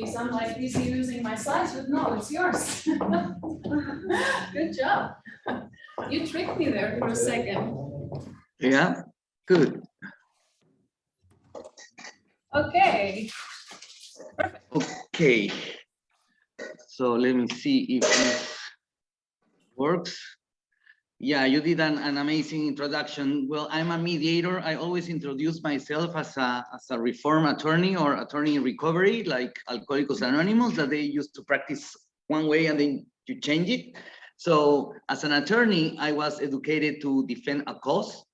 I'm like busy using my slides, but no, it's yours. Good job. You tricked me there for a second. Yeah, good. Okay. Okay. So let me see if this works. Yeah, you did an amazing introduction. Well, I'm a mediator. I always introduce myself as a reform attorney or attorney in recovery, like Alcohólicos Anonymous, that they used to practice one way and then you change it. So as an attorney, I was educated to defend a cause.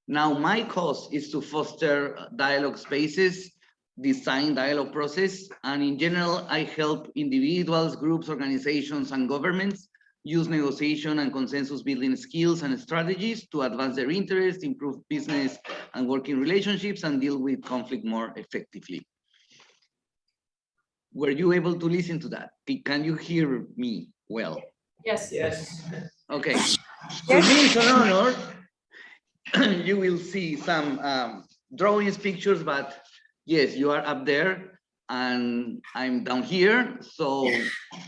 Now my cause is to foster dialogue spaces, design dialogue process, and in general, I help individuals, groups, organizations, and governments use negotiation and consensus building skills and strategies to advance their interests, improve business and working relationships, and deal with conflict more effectively. Were you able to listen to that? Can you hear me well? Yes. Yes. Okay. For me, it's an honor. You will see some drawings, pictures, but yes, you are up there and I'm down here. So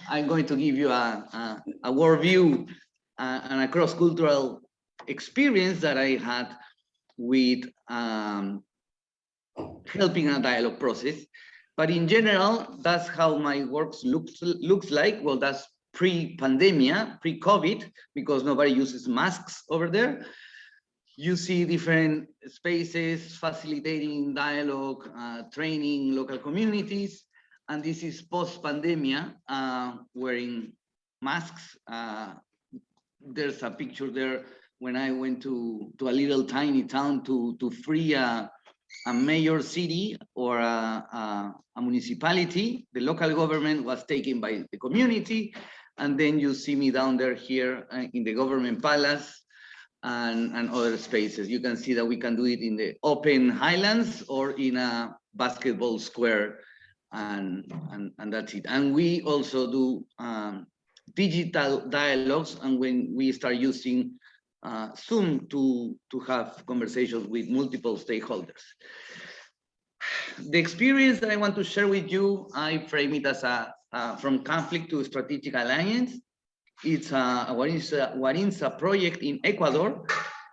I'm going to give you a worldview and a cross-cultural experience that I had with helping a dialogue process. But in general, that's how my work looks like. Well, that's pre-pandemia, pre-COVID, because nobody uses masks over there. You see different spaces facilitating dialogue, training local communities, and this is post-pandemia, wearing masks. There's a picture there when I went to a little tiny town to free a major city or a municipality. The local government was taken by the community, and then you see me down there here in the government palace, and other spaces. You can see that we can do it in the open highlands or in a basketball square, and that's it. And we also do digital dialogues, and when we start using Zoom to have conversations with multiple stakeholders. The experience that I want to share with you, I frame it as from conflict to strategic alliance. It's a Warintza project in Ecuador,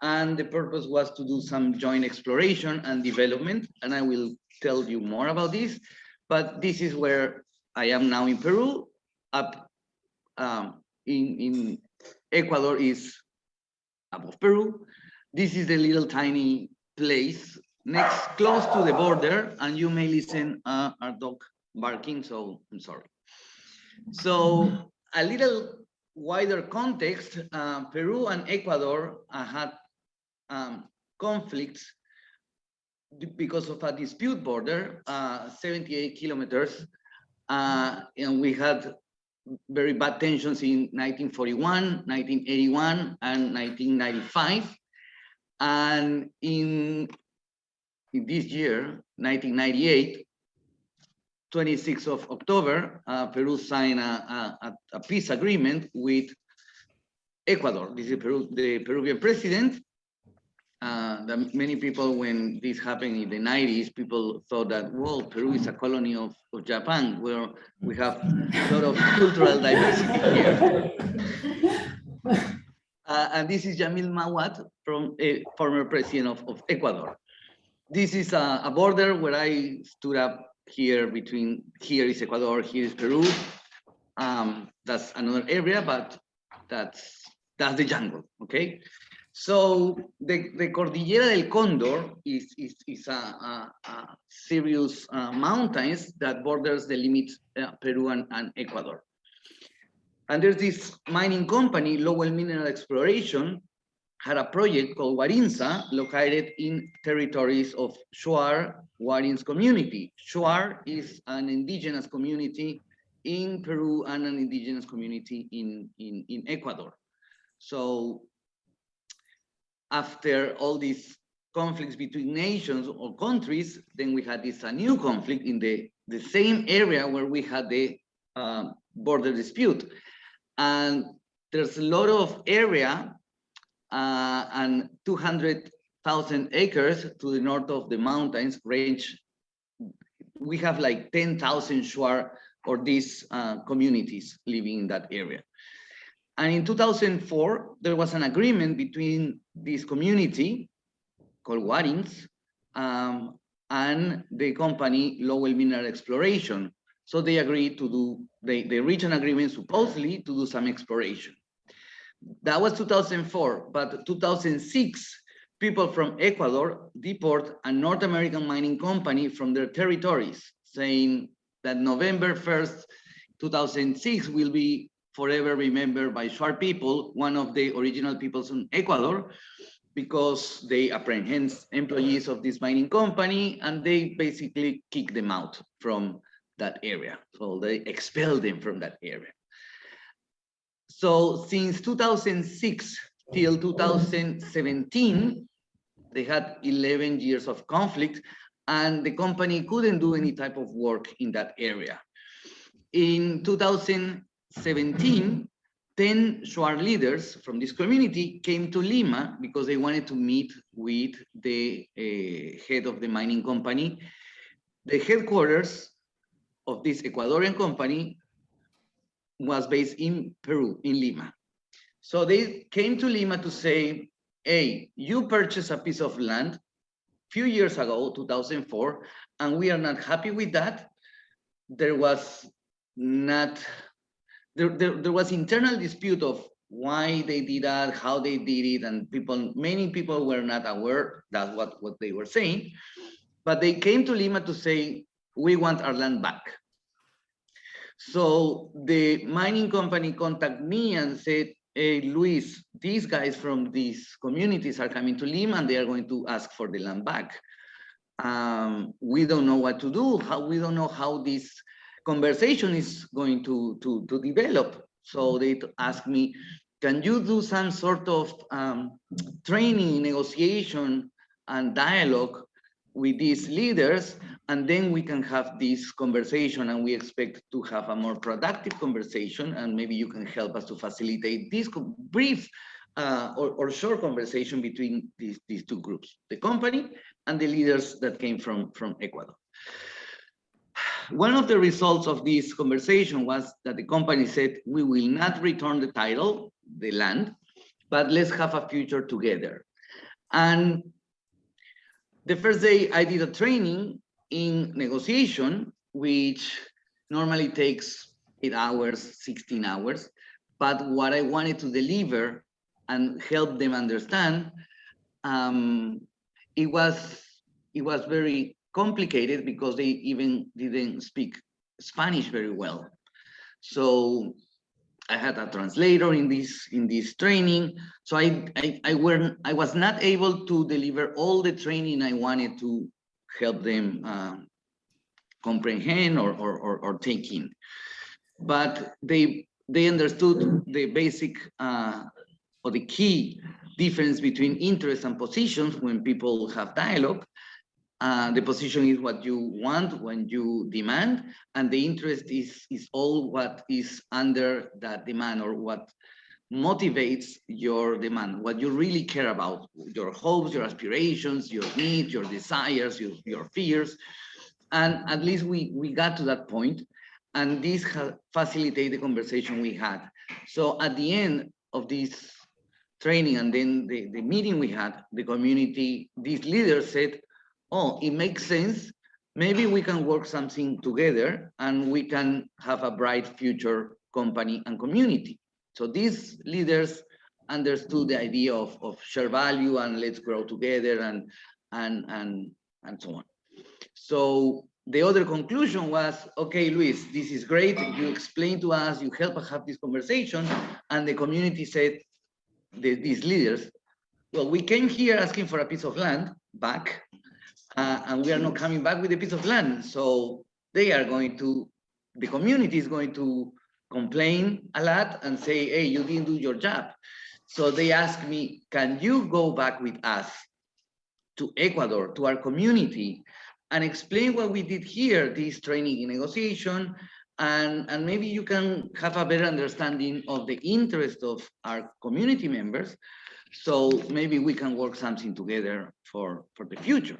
and the purpose was to do some joint exploration and development, and I will tell you more about this. But this is where I am now in Peru. Up in Ecuador is above Peru. This is the little tiny place next, close to the border, and you may listen our dog barking, so I'm sorry. So a little wider context, Peru and Ecuador had conflicts because of a dispute border, 78 kilometers, and we had very bad tensions in 1941, 1981, and 1995. And in this year, 1998, 26th of October, Peru signed a peace agreement with Ecuador. This is the Peruvian president. That many people, when this happened in the 90s, people thought that, well, Peru is a colony of Japan, where we have a lot of cultural diversity here. And this is Jamil Mawat, from a former president of Ecuador. This is a border where I stood up here between, here is Ecuador, here is Peru. That's another area, but that's the jungle, okay? So the Cordillera del Condor is a serious mountains that borders the limit Peru and Ecuador. And there's this mining company, Lowell Mineral Exploration, had a project called Warintza, located in territories of Shuar Warints community. Shuar is an indigenous community in Peru and an indigenous community in Ecuador. So after all these conflicts between nations or countries, then we had this new conflict in the same area where we had the border dispute. And there's a lot of area and 200,000 acres to the north of the mountains range. We have like 10,000 Shuar or these communities living in that area. And in 2004, there was an agreement between this community called Warints and the company Lowell Mineral Exploration. So they agreed to do, they reached an agreement supposedly to do some exploration. That was 2004, but 2006, people from Ecuador deport a North American mining company from their territories, saying that November 1st, 2006 will be forever remembered by Shuar people, one of the original peoples in Ecuador, because they apprehend employees of this mining company and they basically kick them out from that area. So they expel them from that area. So since 2006 till 2017, they had 11 years of conflict and the company couldn't do any type of work in that area. In 2017, 10 Shuar leaders from this community came to Lima because they wanted to meet with the head of the mining company. The headquarters of this Ecuadorian company was based in Peru, in Lima. So they came to Lima to say, hey, you purchased a piece of land a few years ago, 2004, and we are not happy with that. There was internal dispute of why they did that, how they did it, and many people were not aware that's what they were saying. But they came to Lima to say, we want our land back. So the mining company contacted me and said, hey, Luis, these guys from these communities are coming to Lima and they are going to ask for the land back. We don't know what to do. We don't know how this conversation is going to develop. So they asked me, can you do some sort of training, negotiation, and dialogue with these leaders, and then we can have this conversation, and we expect to have a more productive conversation, and maybe you can help us to facilitate this brief or short conversation between these two groups, the company and the leaders that came from Ecuador. One of the results of this conversation was that the company said, we will not return the title, the land, but let's have a future together. And the first day I did a training in negotiation, which normally takes 8 hours, 16 hours. But what I wanted to deliver and help them understand, it was very complicated because they even didn't speak Spanish very well. So I had a translator in this training. So I was not able to deliver all the training I wanted to help them comprehend or take in. But they understood the basic or the key difference between interests and positions when people have dialogue. The position is what you want when you demand, and the interest is all what is under that demand or what motivates your demand, what you really care about, your hopes, your aspirations, your needs, your desires, your fears. And at least we got to that point, and this facilitated the conversation we had. So at the end of this training and then the meeting we had, the community, these leaders said, oh, it makes sense. Maybe we can work something together and we can have a bright future company and community. So these leaders understood the idea of share value and let's grow together and so on. So the other conclusion was, okay, Luis, this is great. You explain to us, you help us have this conversation. And the community said, these leaders, well, we came here asking for a piece of land back. And we are not coming back with a piece of land. So they are going to, the community is going to complain a lot and say, hey, you didn't do your job. So they asked me, can you go back with us to Ecuador, to our community, and explain what we did here, this training in negotiation, and maybe you can have a better understanding of the interest of our community members. So maybe we can work something together for the future.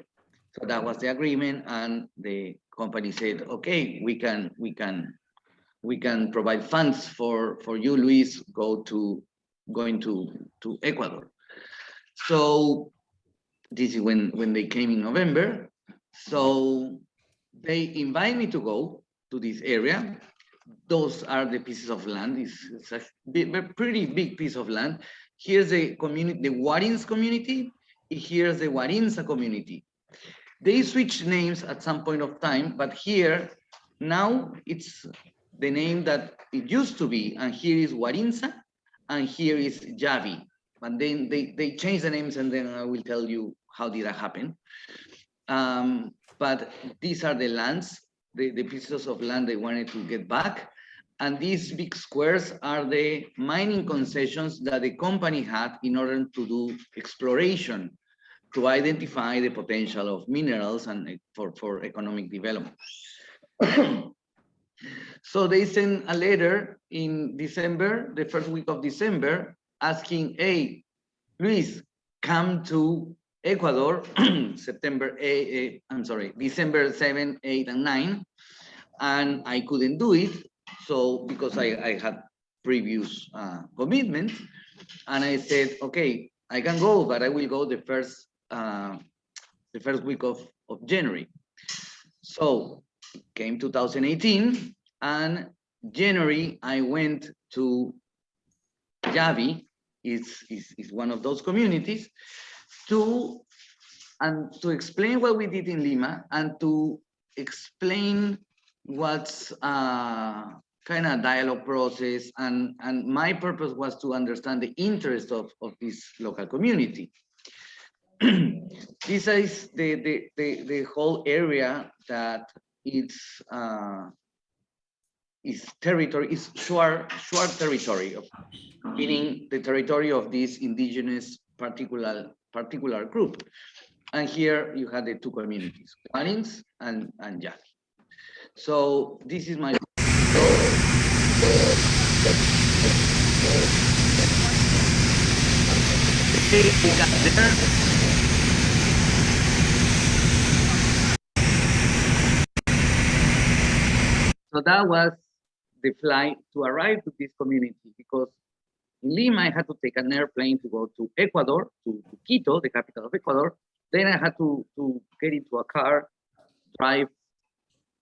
So that was the agreement, and the company said, okay, we can we can provide funds for you, Luis, going to Ecuador. So this is when they came in November. So they invite me to go to this area. Those are the pieces of land. It's a pretty big piece of land. Here's the community, the Warints community. Here's the Warintza community. They switched names at some point of time, but here, now it's the name that it used to be, and here is Warintza, and here is Yawi. But then they changed the names, and then I will tell you how did that happen. But these are the lands, the pieces of land they wanted to get back. And these big squares are the mining concessions that the company had in order to do exploration, to identify the potential of minerals and for economic development. So they sent a letter in December, the first week of December, asking, hey, Luis, come to Ecuador, December 7, 8, and 9. And I couldn't do it. So because I had previous commitments, and I said, okay, I can go, but I will go the first week of January. So it came 2018, and January I went to Yawi, is one of those communities, to explain what we did in Lima and to explain what's kind of dialogue process, and my purpose was to understand the interest of this local community. This is the whole area that is territory, is Shuar territory, meaning the territory of this indigenous particular group. And here you have the two communities, Warints and Yawi. So this is my So that was the flight to arrive to this community, because in Lima I had to take an airplane to go to Ecuador, to Quito, the capital of Ecuador. Then I had to get into a car, drive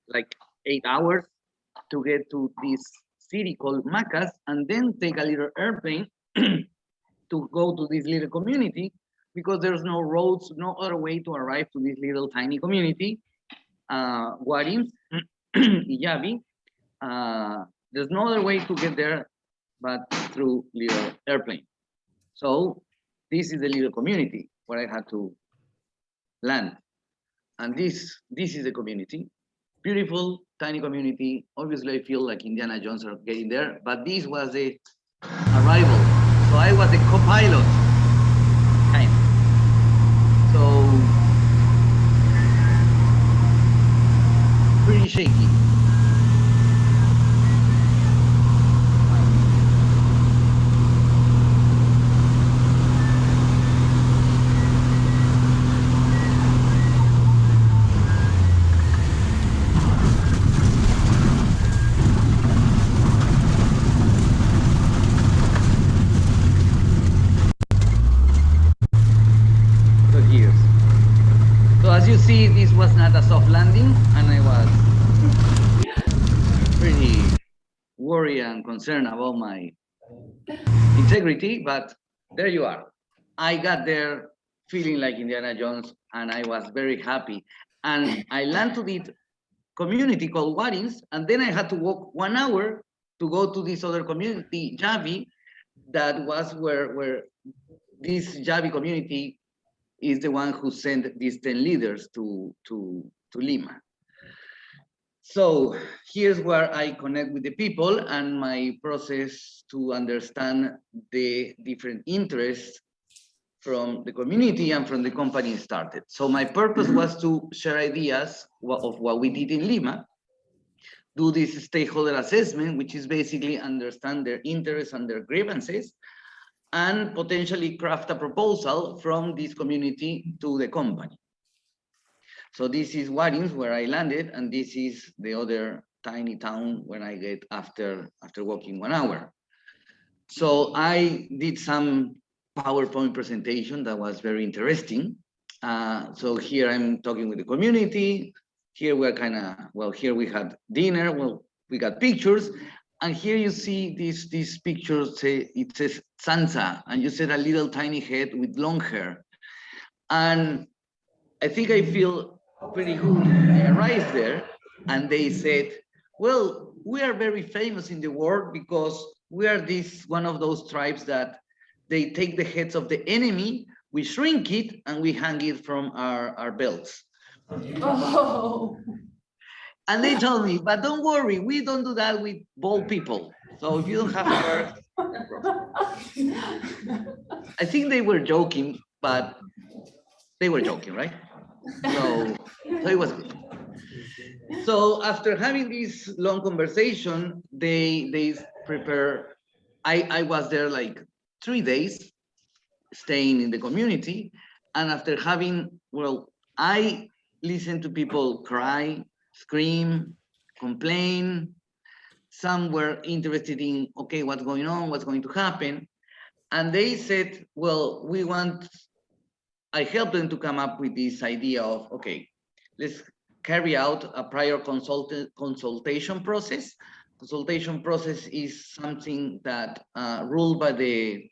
like 8 hours to get to this city called Macas, and then take a little airplane to go to this little community, because there's no roads, no other way to arrive to this little tiny community, Warints, Yawi. There's no other way to get there but through little airplane. So this is the little community where I had to land. And this is the community. Beautiful, tiny community. Obviously, I feel like Indiana Jones are getting there, but this was the arrival. So I was the co-pilot, kind of. So, pretty shaky. As you see, this was not a soft landing, and I was pretty worried and concerned about my integrity, but there you are. I got there feeling like Indiana Jones, and I was very happy. And I landed to this community called Warints, and then I had to walk 1 hour to go to this other community, Yawi, that was where this Yawi community is the one who sent these 10 leaders to Lima. So here's where I connect with the people, and my process to understand the different interests from the community and from the company started. So my purpose was to share ideas of what we did in Lima, do this stakeholder assessment, which is basically understand their interests and their grievances, and potentially craft a proposal from this community to the company. So this is Warints, where I landed, and this is the other tiny town when I get after walking 1 hour. So I did some PowerPoint presentation that was very interesting. So here I'm talking with the community. Here we're here we had dinner. Well, we got pictures. And here you see these pictures, it says Sansa, and you said a little tiny head with long hair. And I think I feel pretty good. I arrived there and they said, well, we are very famous in the world because we are one of those tribes that they take the heads of the enemy, we shrink it, and we hang it from our belts. Oh. And they told me, but don't worry, we don't do that with bald people. So if you don't have hair, I think they were joking, but they were joking, right? So it was good. So after having this long conversation, they prepare. I was there like 3 days, staying in the community, and after having, well, I listened to people cry, scream, complain. Some were interested in, okay, what's going on, what's going to happen, and they said, well, I helped them to come up with this idea of, okay, let's carry out a prior consultation process. Consultation process is something that ruled by the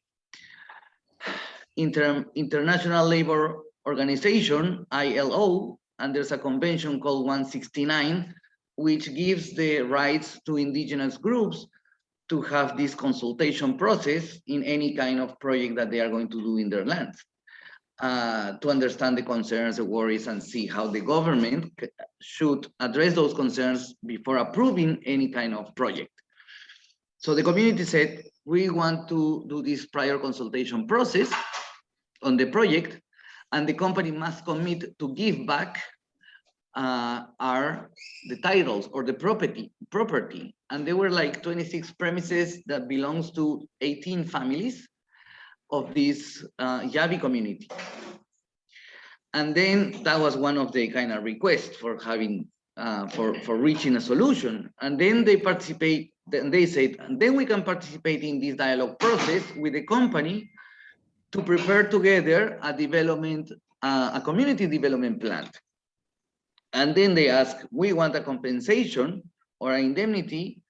International Labor Organization, ILO, and there's a convention called 169, which gives the rights to indigenous groups to have this consultation process in any kind of project that they are going to do in their lands. To understand the concerns, the worries, and see how the government should address those concerns before approving any kind of project. So the community said, we want to do this prior consultation process on the project, and the company must commit to give back the titles or the property. And there were like 26 premises that belongs to 18 families of this Yawi community. And then that was one of the kind of requests for having, for reaching a solution. And then they participate, then they said, and then we can participate in this dialogue process with the company to prepare together a development, a community development plan. And then they ask, we want a compensation or an indemnity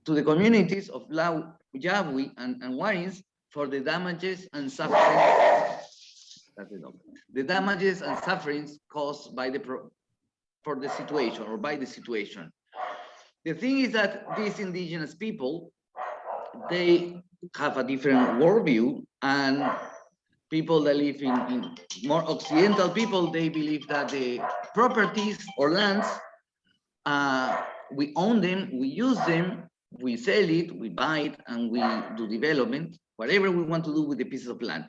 to the communities of Lowell, Yawi, and Warints for the damages and suffering. The damages and sufferings caused by for the situation or by the situation. The thing is that these indigenous people, they have a different worldview, and people that live in more Occidental people, they believe that the properties or lands, we own them, we use them, we sell it, we buy it, and we do development, whatever we want to do with the pieces of land.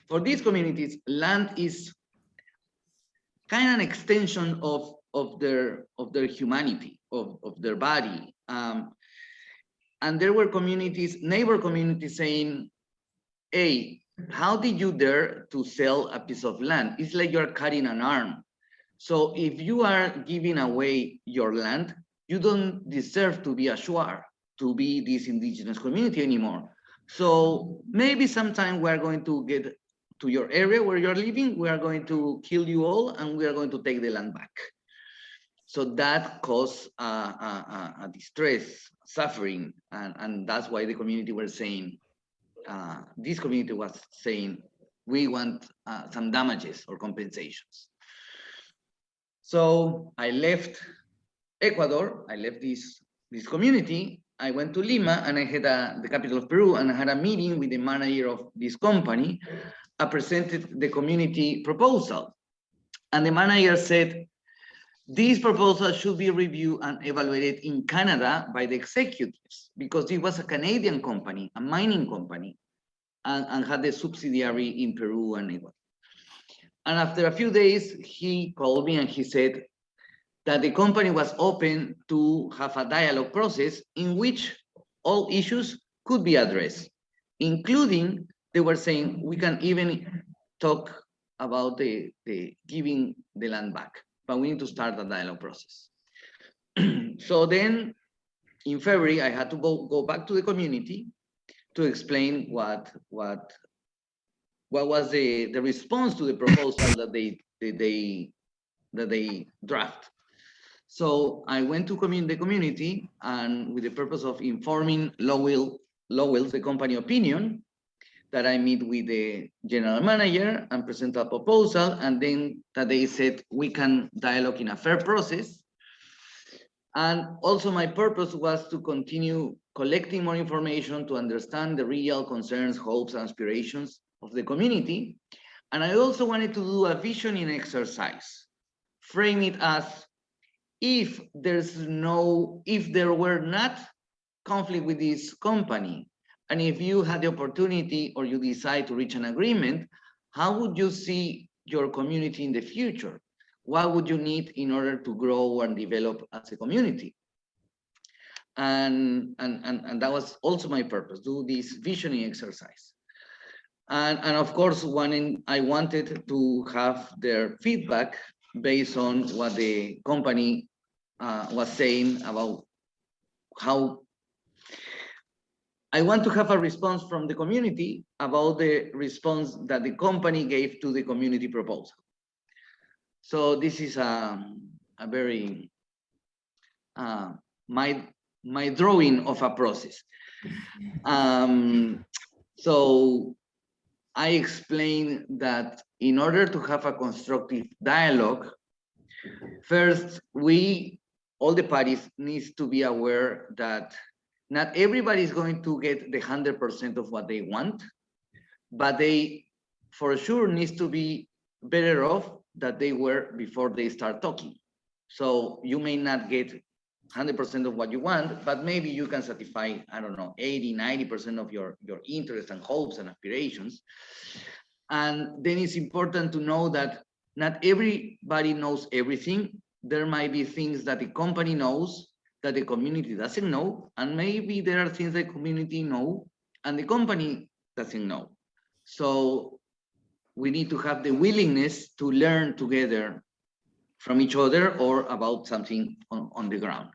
For these communities, land is kind of an extension of their humanity, of their body. And there were communities, neighbor communities saying, hey, how did you dare to sell a piece of land? It's like you're cutting an arm. So if you are giving away your land, you don't deserve to be a Shuar, to be this indigenous community anymore. So maybe sometime we're going to get to your area where you're living, we are going to kill you all, and we are going to take the land back. So that caused a distress, suffering, and that's why the community were saying, this community was saying, we want some damages or compensations. So I left Ecuador, I left this community, I went to Lima, and I had the capital of Peru, and I had a meeting with the manager of this company. I presented the community proposal, and the manager said, this proposal should be reviewed and evaluated in Canada by the executives, because it was a Canadian company, a mining company, and had a subsidiary in Peru and Ecuador. And after a few days, he called me and he said that the company was open to have a dialogue process in which all issues could be addressed, including, they were saying, we can even talk about the giving the land back, but we need to start the dialogue process. So then in February, I had to go back to the community to explain what was the response to the proposal that they draft. So I went to the community, and with the purpose of informing Lowell's, the company opinion, that I meet with the general manager and present a proposal, and then that they said we can dialogue in a fair process. And also my purpose was to continue collecting more information to understand the real concerns, hopes, and aspirations of the community. And I also wanted to do a visioning exercise, frame it as if there were not conflict with this company, and if you had the opportunity or you decide to reach an agreement, how would you see your community in the future? What would you need in order to grow and develop as a community? And that was also my purpose, do this visioning exercise. And of course, I wanted to have their feedback based on what the company was saying about how I want to have a response from the community about the response that the company gave to the community proposal. So this is a very my drawing of a process. So I explained that in order to have a constructive dialogue, first all the parties needs to be aware that not everybody is going to get the 100% of what they want, but they for sure needs to be better off than they were before they start talking. So you may not get 100% of what you want, but maybe you can satisfy, I don't know, 80, 90% of your interests and hopes and aspirations. And then it's important to know that not everybody knows everything. There might be things that the company knows that the community doesn't know, and maybe there are things the community know and the company doesn't know. So we need to have the willingness to learn together from each other or about something on the ground.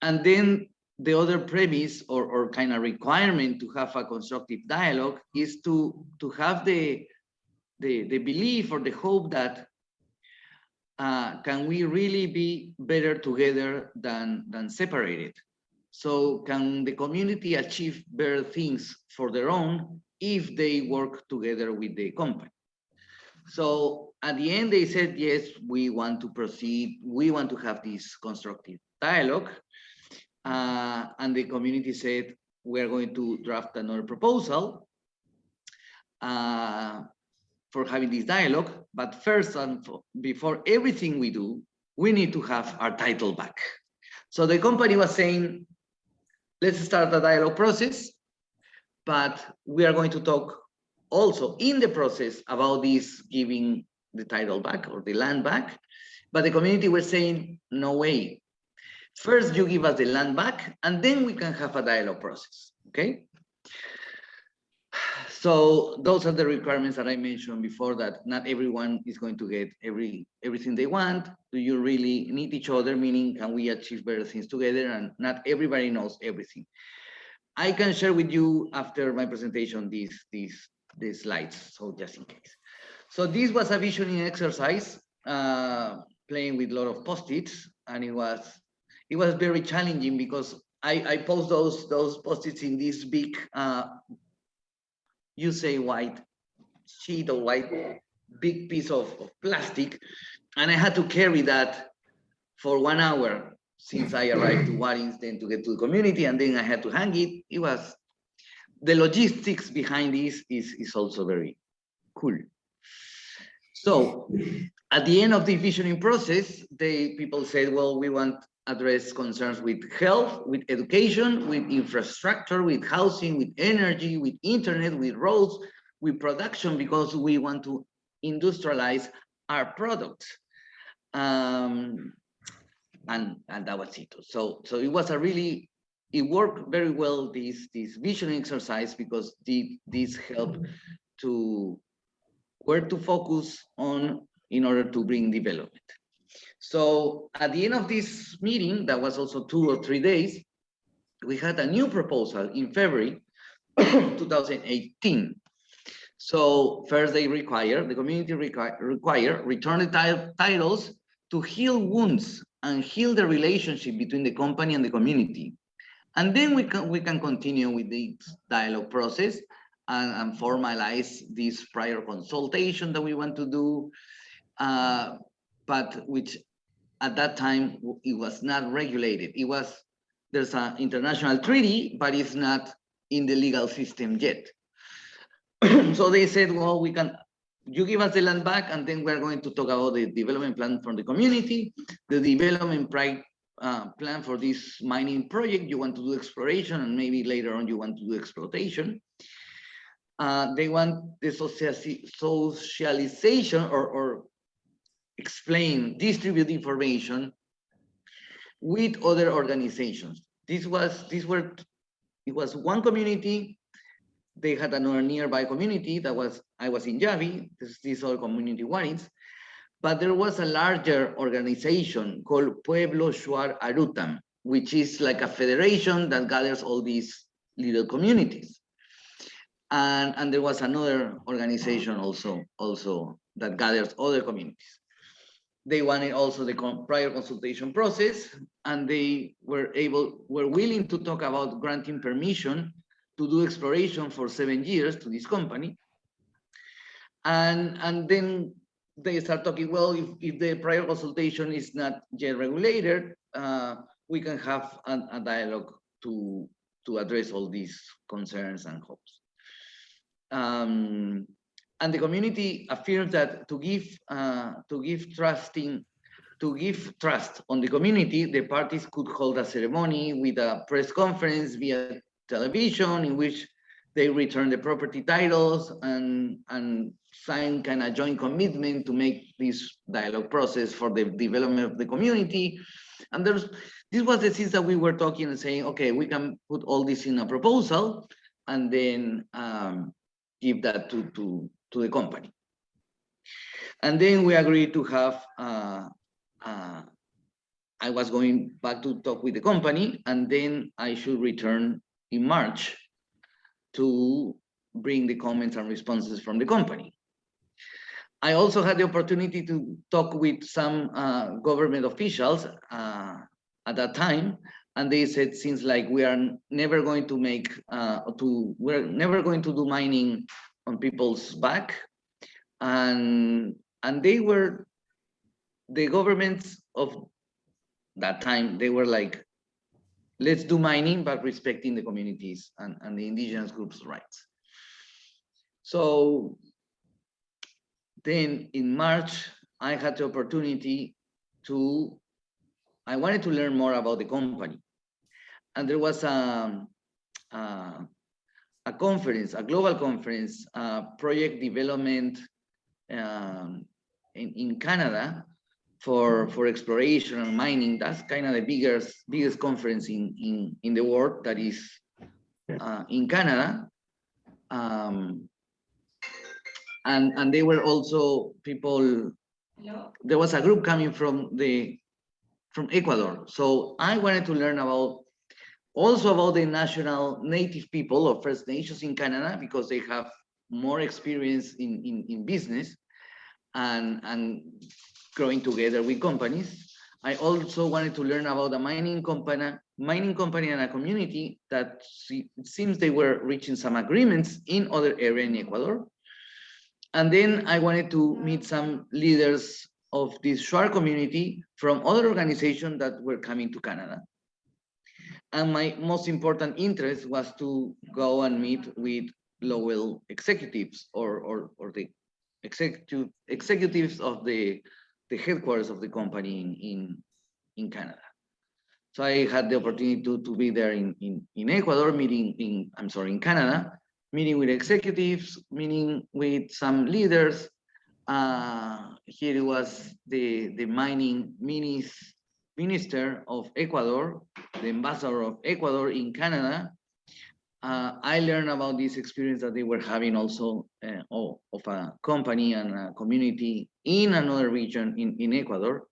And then the other premise or kind of requirement to have a constructive dialogue is to have the belief or the hope that can we really be better together than separated? So can the community achieve better things for their own if they work together with the company? So at the end, they said, yes, we want to proceed. We want to have this constructive dialogue. And the community said, we're going to draft another proposal for having this dialogue. But first, before everything we do, we need to have our title back. So the company was saying, let's start the dialogue process, but we are going to talk also in the process about this giving the title back or the land back. But the community was saying, no way. First, you give us the land back, and then we can have a dialogue process, okay? So those are the requirements that I mentioned before, that not everyone is going to get everything they want. Do you really need each other? Meaning, can we achieve better things together? And not everybody knows everything. I can share with you after my presentation these slides, so just in case. So this was a visioning exercise, playing with a lot of post-its, and it was very challenging because I post those post-its in this big you say white sheet or white big piece of plastic, and I had to carry that for 1 hour since I arrived to Warints, then to get to the community, and then I had to hang it. It was, the logistics behind this is also very cool. So at the end of the visioning process, people said, well, we want to address concerns with health, with education, with infrastructure, with housing, with energy, with internet, with roads, with production, because we want to industrialize our products. And that was it. So it was it worked very well, this visioning exercise, because this helped to where to focus on in order to bring development. So at the end of this meeting, that was also 2 or 3 days, we had a new proposal in February 2018. So first the community require return the titles to heal wounds and heal the relationship between the company and the community. And then we can continue with the dialogue process and formalize this prior consultation that we want to do, but which at that time it was not regulated. There's an international treaty, but it's not in the legal system yet. So they said, well, you give us the land back, and then we're going to talk about the development plan for the community, the development plan for this mining project. You want to do exploration, and maybe later on you want to do exploitation. They want the socialization or distribute information with other organizations. It was one community. They had another nearby community I was in Yawi, this other community Warints, but there was a larger organization called Pueblo Shuar Arutam, which is like a federation that gathers all these little communities. And there was another organization also that gathers other communities. They wanted also the prior consultation process, and they were willing to talk about granting permission to do exploration for 7 years to this company. And then they start talking, well, if the prior consultation is not yet regulated, we can have a dialogue to address all these concerns and hopes. And the community affirms that to give trust on the community, the parties could hold a ceremony with a press conference via television in which they return the property titles and sign kind of joint commitment to make this dialogue process for the development of the community. And this was the things that we were talking and saying, okay, we can put all this in a proposal and then give that to the company. And then we agreed to have, I was going back to talk with the company, and then I should return in March to bring the comments and responses from the company. I also had the opportunity to talk with some government officials at that time, and they said, since like we are never going to we're never going to do mining on people's back, and the governments of that time, they were like, let's do mining, but respecting the communities and the indigenous groups' rights. So then in March, I had the opportunity I wanted to learn more about the company. And there was a conference, a global conference, project development in Canada for exploration and mining. That's kind of the biggest conference in the world that is in Canada. And they were also people, there was a group coming from Ecuador. So I wanted to learn also about the native people of First Nations in Canada, because they have more experience in business and growing together with companies. I also wanted to learn about a mining company and a community that it seems they were reaching some agreements in other areas in Ecuador. And then I wanted to meet some leaders of this Shuar community from other organizations that were coming to Canada. And my most important interest was to go and meet with Lowell executives or the executives of the headquarters of the company in Canada. So I had the opportunity to be there in Ecuador, in Canada, meeting with executives, meeting with some leaders. Here it was the mining minister of Ecuador, the ambassador of Ecuador in Canada. I learned about this experience that they were having also of a company and a community in another region in Ecuador.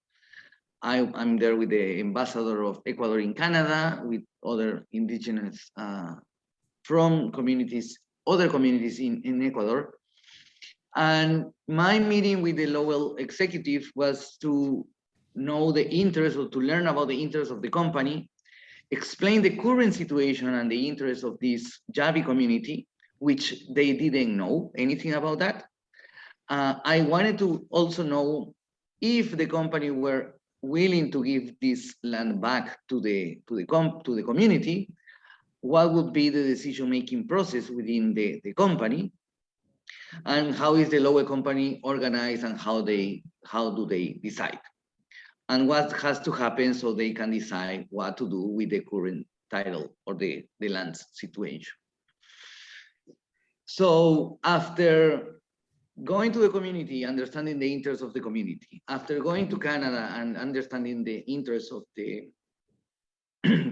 I'm there with the ambassador of Ecuador in Canada, with other indigenous from communities, other communities in Ecuador. And my meeting with the Lowell executive was to know the interest or to learn about the interest of the company, explain the current situation and the interest of this Yawi community, which they didn't know anything about that. I wanted to also know if the company were willing to give this land back to the community, what would be the decision-making process within the company, and how is the Lowell company organized, and how do they decide, and what has to happen so they can decide what to do with the current title or the land situation. So after going to the community, understanding the interests of the community, after going to Canada and understanding the interests of the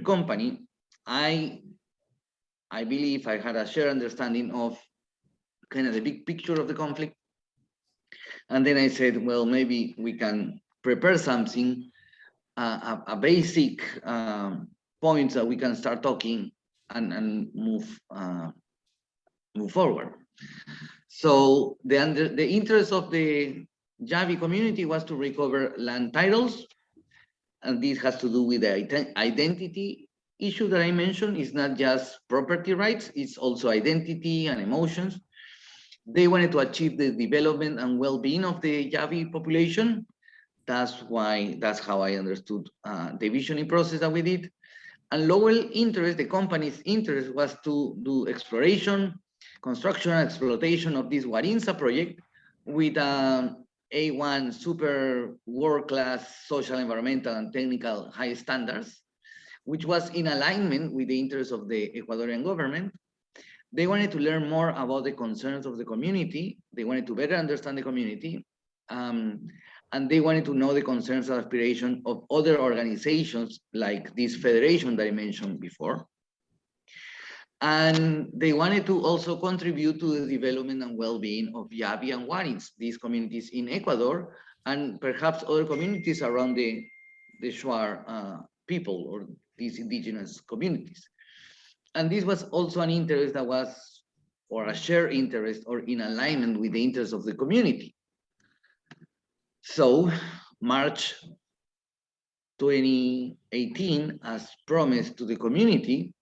company, I believe I had a shared understanding of kind of the big picture of the conflict. And then I said, well, maybe we can prepare something, a basic points that we can start talking and move forward. So the interest of the Yawi community was to recover land titles, and this has to do with the identity issue that I mentioned. It's not just property rights, it's also identity and emotions. They wanted to achieve the development and well-being of the Yawi population. That's how I understood the visioning process that we did. And Lowell interest, the company's interest, was to do exploration, construction and exploitation of this Warintza project with A1 super world-class social, environmental, and technical high standards, which was in alignment with the interests of the Ecuadorian government. They wanted to learn more about the concerns of the community. They wanted to better understand the community. And they wanted to know the concerns and aspirations of other organizations like this federation that I mentioned before. And they wanted to also contribute to the development and well-being of Yawi and Warints, these communities in Ecuador, and perhaps other communities around the Shuar people or these indigenous communities. And this was also an interest that was, or a shared interest, or in alignment with the interests of the community. So March 2018, as promised to the community,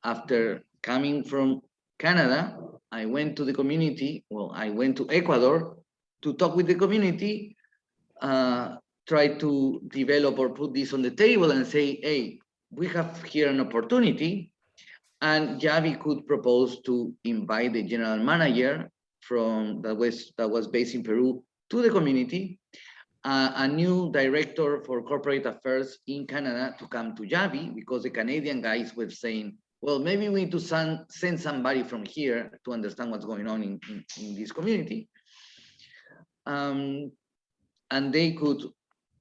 after coming from Canada, I went to the community, well, I went to Ecuador to talk with the community, try to develop or put this on the table and say, hey, we have here an opportunity, and Yawi could propose to invite the general manager that was based in Peru to the community, a new director for corporate affairs in Canada to come to Yawi, because the Canadian guys were saying, well, maybe we need to send somebody from here to understand what's going on in this community. And they could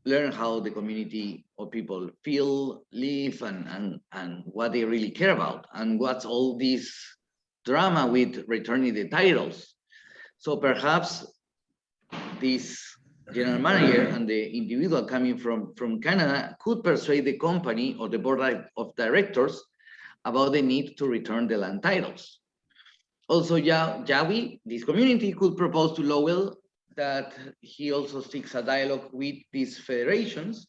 learn how the community or people feel, live, and what they really care about, and what's all this drama with returning the titles. So perhaps this general manager and the individual coming from Canada could persuade the company or the board of directors about the need to return the land titles. Also, Yawi, this community, could propose to Lowell that he also seeks a dialogue with these federations.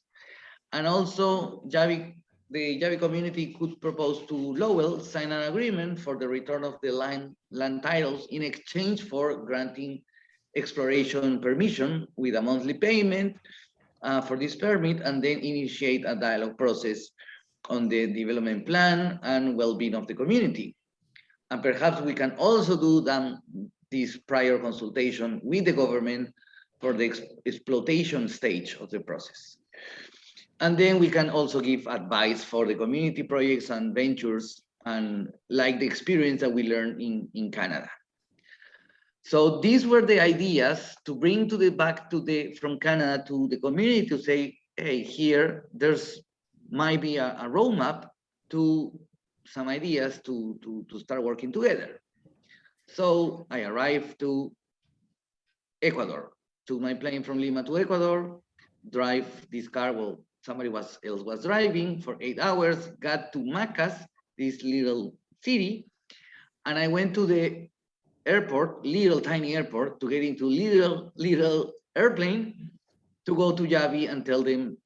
And also, the Yawi community could propose to Lowell sign an agreement for the return of the land titles in exchange for granting exploration permission with a monthly payment for this permit, and then initiate a dialogue process on the development plan and well-being of the community. And perhaps we can also do this prior consultation with the government for the exploitation stage of the process. And then we can also give advice for the community projects and ventures, and like the experience that we learned in Canada. So these were the ideas to bring from Canada to the community to say, hey, here, there's might be a roadmap to some ideas to start working together. So I arrived to Ecuador, took my plane from Lima to Ecuador, drive this car, well, somebody else was driving for 8 hours, got to Macas, this little city, and I went to the airport, little tiny airport, to get into little airplane to go to Yavi and tell them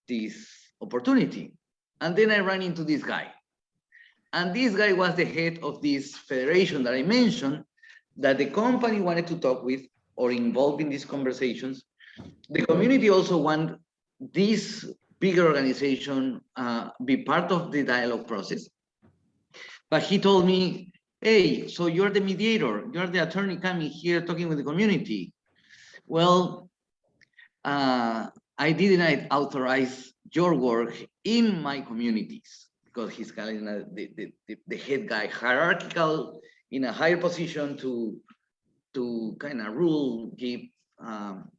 this opportunity. And then I ran into this guy. And this guy was the head of this federation that I mentioned, that the company wanted to talk with or involved in these conversations. The community also want this bigger organization be part of the dialogue process. But he told me, hey, so you're the mediator, you're the attorney coming here talking with the community. Well, I didn't authorize your work in my communities, because he's kind of the head guy, hierarchical, in a higher position to kind of rule, give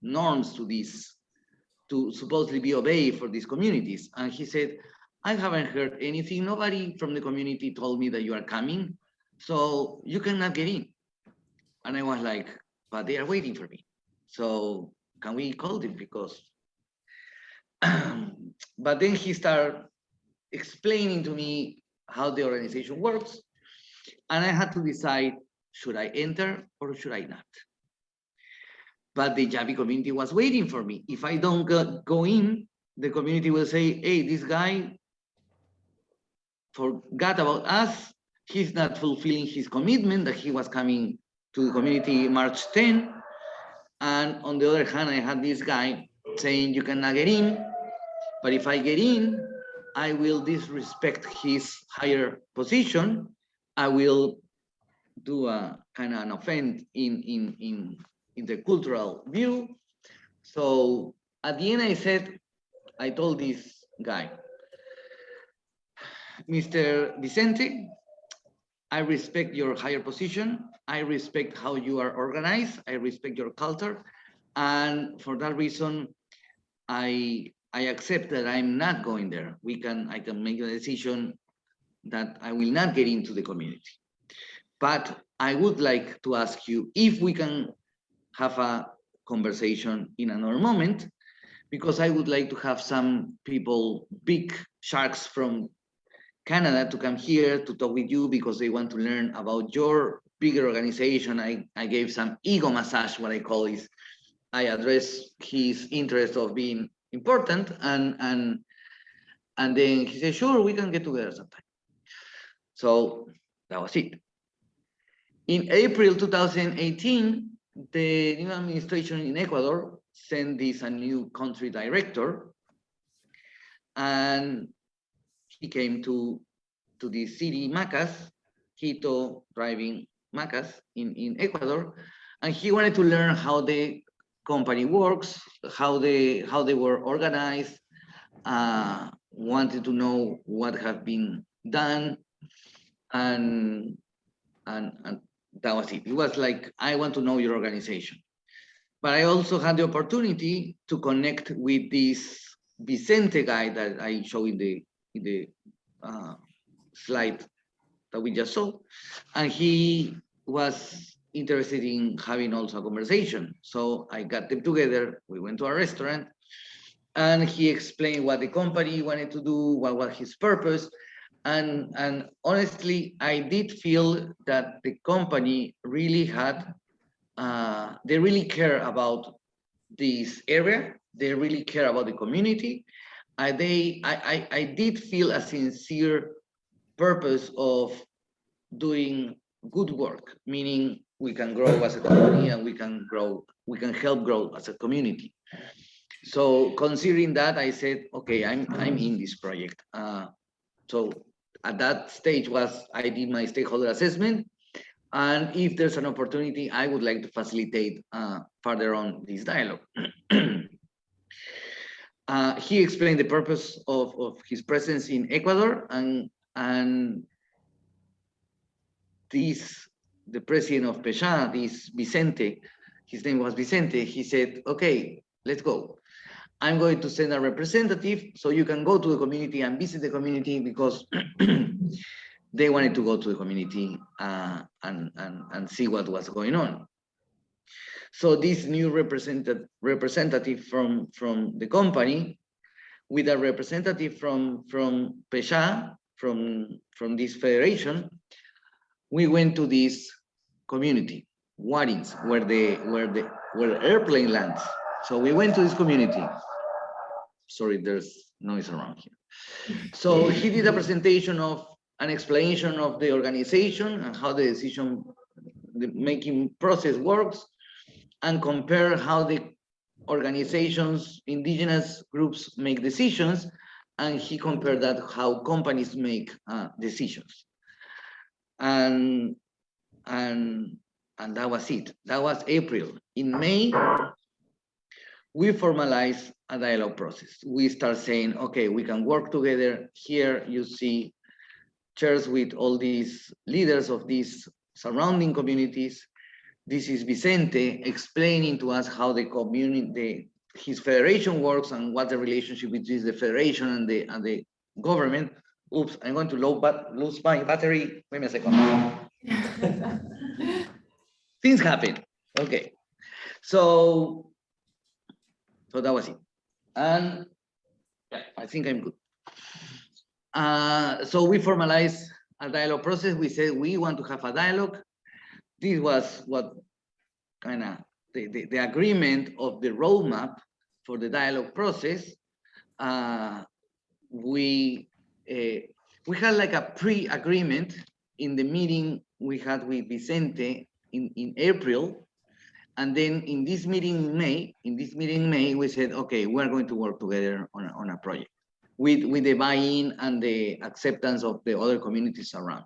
norms to this, to supposedly be obeyed for these communities. And he said, I haven't heard anything. Nobody from the community told me that you are coming, so you cannot get in. And I was like, but they are waiting for me. So can we call them? Because, but then he started explaining to me how the organization works. And I had to decide, should I enter or should I not? But the Yavi community was waiting for me. If I don't go in, the community will say, hey, this guy forgot about us. He's not fulfilling his commitment that he was coming to the community March 10. And on the other hand, I had this guy saying, you cannot get in. But if I get in, I will disrespect his higher position. I will do a kind of an offense in the cultural view. So at the end, I told this guy, Mr. Vicente, I respect your higher position. I respect how you are organized. I respect your culture. And for that reason, I accept that I'm not going there. I can make a decision that I will not get into the community. But I would like to ask you if we can have a conversation in another moment, because I would like to have some people, big sharks from Canada, to come here to talk with you, because they want to learn about your bigger organization. I gave some ego massage, what I call is, I address his interest of being important, and then he said, sure, we can get together sometime. So that was it. In April 2018, the new administration in Ecuador sent this a new country director, and he came to the city Macas, Quito, driving Macas in Ecuador, and he wanted to learn how the company works, how they were organized, wanted to know what have been done, and that was it. It was like, I want to know your organization. But I also had the opportunity to connect with this Vicente guy that I showed in the slide that we just saw, and he was interested in having also a conversation. So I got them together, we went to a restaurant, and he explained what the company wanted to do, what was his purpose. And honestly, I did feel that the company really had, they really care about this area, they really care about the community. I did feel a sincere purpose of doing good work, meaning we can grow as a company and we can help grow as a community. So considering that, I said, okay, I'm in this project. So at that stage I did my stakeholder assessment, and if there's an opportunity, I would like to facilitate further on this dialogue. He explained the purpose of his presence in Ecuador, and the president of PSHA, this Vicente, his name was Vicente, he said, okay, let's go. I'm going to send a representative so you can go to the community and visit the community, because they wanted to go to the community and see what was going on. So this new representative from the company with a representative from PSHA, from this federation, we went to this community, Warints, where airplane lands. So we went to this community. Sorry, there's noise around here. So he did a presentation of an explanation of the organization and how the decision-making process works, and compare how the organizations, indigenous groups make decisions, and he compared that how companies make decisions. And that was it. That was April. In May, we formalized a dialogue process. We start saying, okay, we can work together. Here you see chairs with all these leaders of these surrounding communities. This is Vicente explaining to us how the community, his federation works, and what the relationship between the federation and the government. Oops, I'm going to lose my battery. Wait a second. Things happen. Okay. So that was it. And yeah, I think I'm good. So we formalized a dialogue process. We said we want to have a dialogue. This was what kind of the agreement of the roadmap for the dialogue process. We had like a pre-agreement in the meeting we had with Vicente in April. And then in this meeting in May, we said, okay, we're going to work together on a project with the buy-in and the acceptance of the other communities around.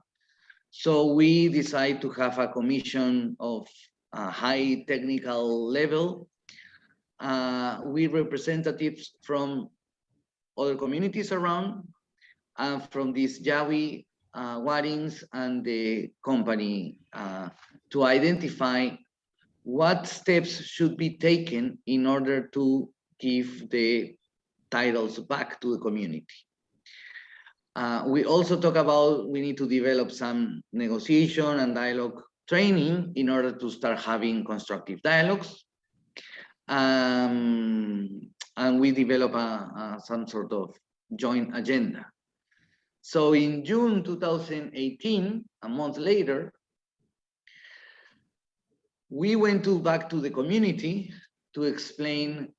So we decided to have a commission of a high technical level with representatives from other communities around, and from these Yawi, Warints, and the company to identify what steps should be taken in order to give the titles back to the community. We also talk about we need to develop some negotiation and dialogue training in order to start having constructive dialogues. And we develop some sort of joint agenda. So in June 2018, a month later, we went back to the community to explain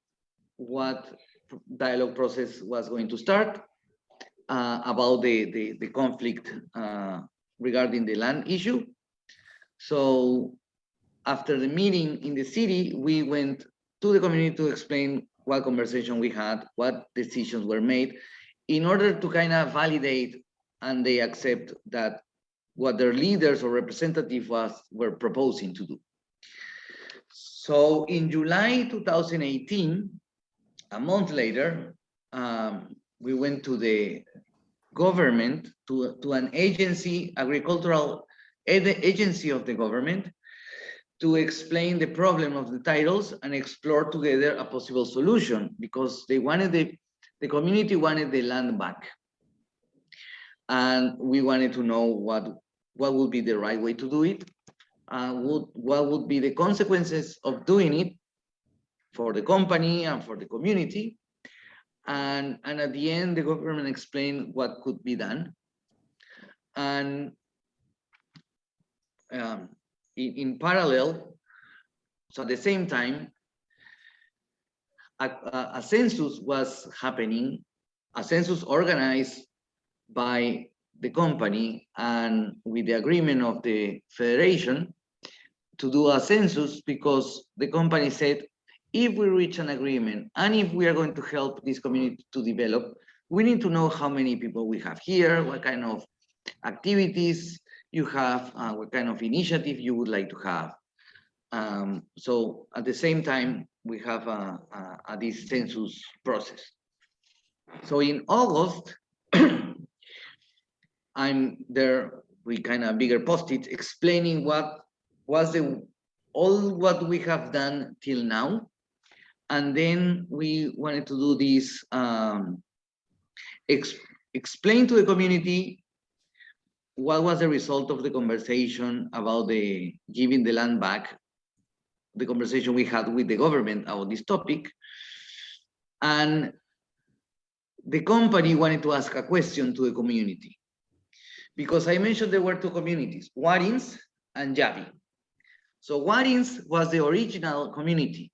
what dialogue process was going to start, about the conflict regarding the land issue. So after the meeting in the city, we went to the community to explain what conversation we had, what decisions were made, in order to kind of validate and they accept that what their leaders or representatives were proposing to do. So in July 2018, a month later, we went to the government, to an agency, agricultural agency of the government, to explain the problem of the titles and explore together a possible solution, because they wanted the community wanted the land back. And we wanted to know what would be the right way to do it, what would be the consequences of doing it for the company and for the community. And at the end, the government explained what could be done. And in parallel, so at the same time, a census was happening, a census organized by the company and with the agreement of the federation to do a census, because the company said, if we reach an agreement and if we are going to help this community to develop, we need to know how many people we have here, what kind of activities you have, what kind of initiative you would like to have. So at the same time, we have this census process. So in August, I'm there with kind of bigger post-its explaining what was all what we have done till now. And then we wanted to do this, explain to the community what was the result of the conversation about the giving the land back, the conversation we had with the government about this topic. And the company wanted to ask a question to the community. Because I mentioned there were two communities, Warints and Yawi. So Warints was the original community.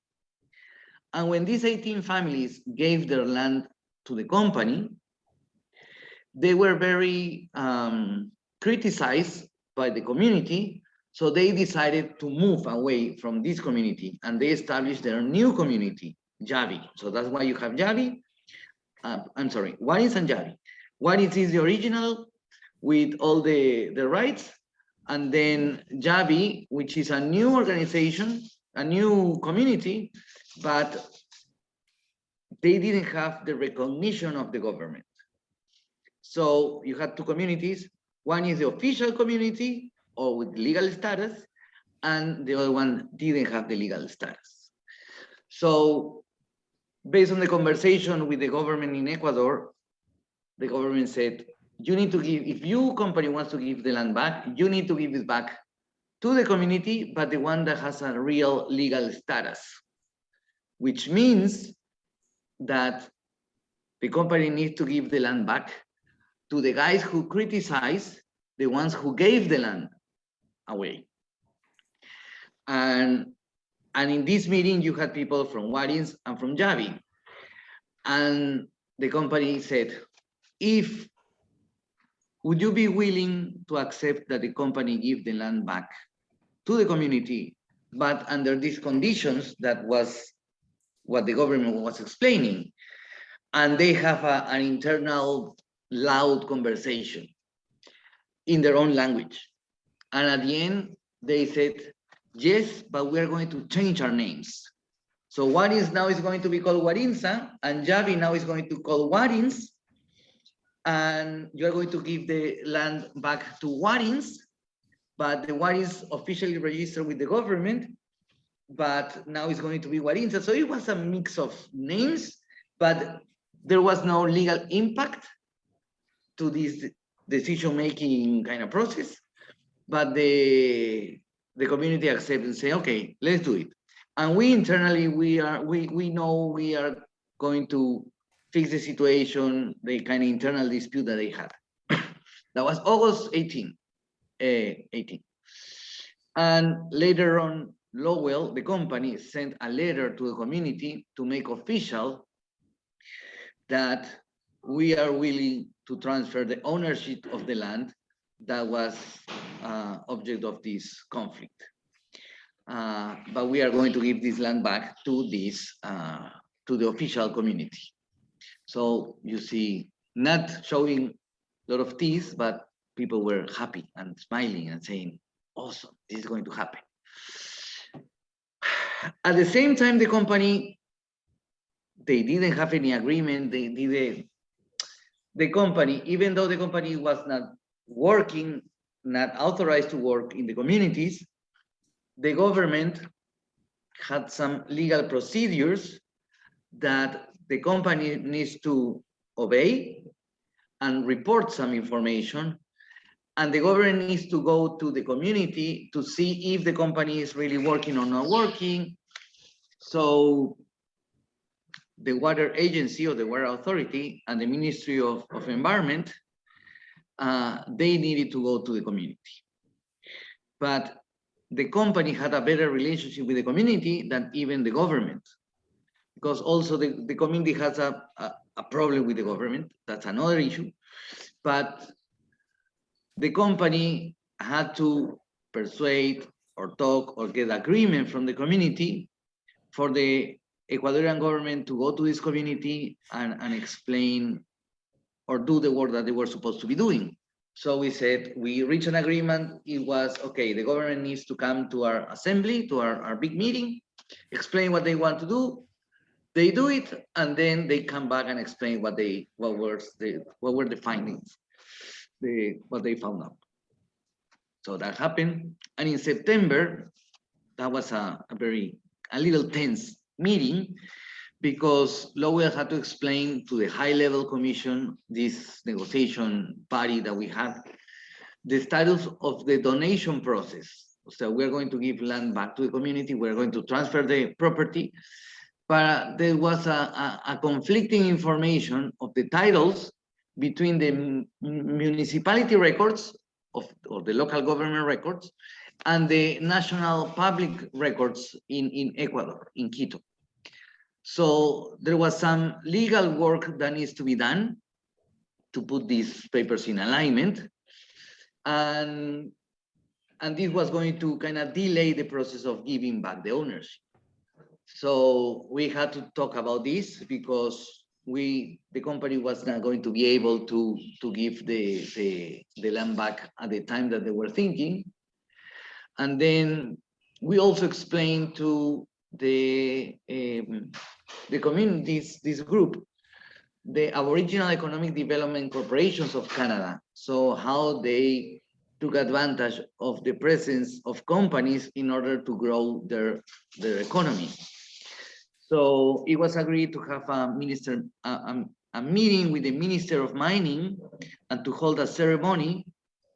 And when these 18 families gave their land to the company, they were very criticized by the community. So they decided to move away from this community and they established their new community, Yawi. So that's why you have Yawi. I'm sorry, Warints and Yawi. Warints is the original with all the rights. And then Yawi, which is a new organization, a new community, but they didn't have the recognition of the government. So you had two communities. One is the official community or with legal status, and the other one didn't have the legal status. So based on the conversation with the government in Ecuador, the government said, you need to give, if your company wants to give the land back, you need to give it back to the community, but the one that has a real legal status, which means that the company needs to give the land back to the guys who criticize the ones who gave the land away. And in this meeting, you had people from Warints and from Yawi. And the company said, would you be willing to accept that the company give the land back to the community, but under these conditions? That was what the government was explaining. And they have an internal loud conversation in their own language. And at the end, they said, yes, but we're going to change our names. So Warints now is going to be called Warintza, and Yawi now is going to call Warints. And you're going to give the land back to Warints, but the Warints officially registered with the government, but now it's going to be Warintza. So it was a mix of names, but there was no legal impact to this decision-making kind of process. But the community accepted and say, okay, let's do it. And we internally, we know we are going to fix the situation, the kind of internal dispute that they had. That was August 18. And later on, Lowell, the company, sent a letter to the community to make official that we are willing to transfer the ownership of the land that was object of this conflict. But we are going to give this land back to this, to the official community. So you see, not showing a lot of teeth, but people were happy and smiling and saying, awesome, this is going to happen. At the same time, the company, they didn't have any agreement. The company, even though the company was not working, not authorized to work in the communities, the government had some legal procedures that the company needs to obey and report some information, and the government needs to go to the community to see if the company is really working or not working. So the water agency or the water authority and the Ministry of Environment, they needed to go to the community. But the company had a better relationship with the community than even the government, because also the community has a problem with the government. That's another issue. But the company had to persuade or talk or get agreement from the community for the Ecuadorian government to go to this community and explain or do the work that they were supposed to be doing. So we said, we reached an agreement. It was, okay, the government needs to come to our assembly, to our big meeting, explain what they want to do. They do it, and then they come back and explain what were the findings, what they found out. So that happened. And in September, that was a little tense meeting, because Lowell had to explain to the high-level commission, this negotiation party that we had, the status of the donation process. So we're going to give land back to the community. We're going to transfer the property, but there was a conflicting information of the titles between the municipality records or the local government records and the national public records in Ecuador, in Quito. So there was some legal work that needs to be done to put these papers in alignment. And this was going to kind of delay the process of giving back the ownership. So we had to talk about this because the company was not going to be able to give the land back at the time that they were thinking. And then we also explained to the communities, this group, the Aboriginal Economic Development Corporations of Canada. So how they took advantage of the presence of companies in order to grow their economy. So it was agreed to have a meeting with the Minister of Mining and to hold a ceremony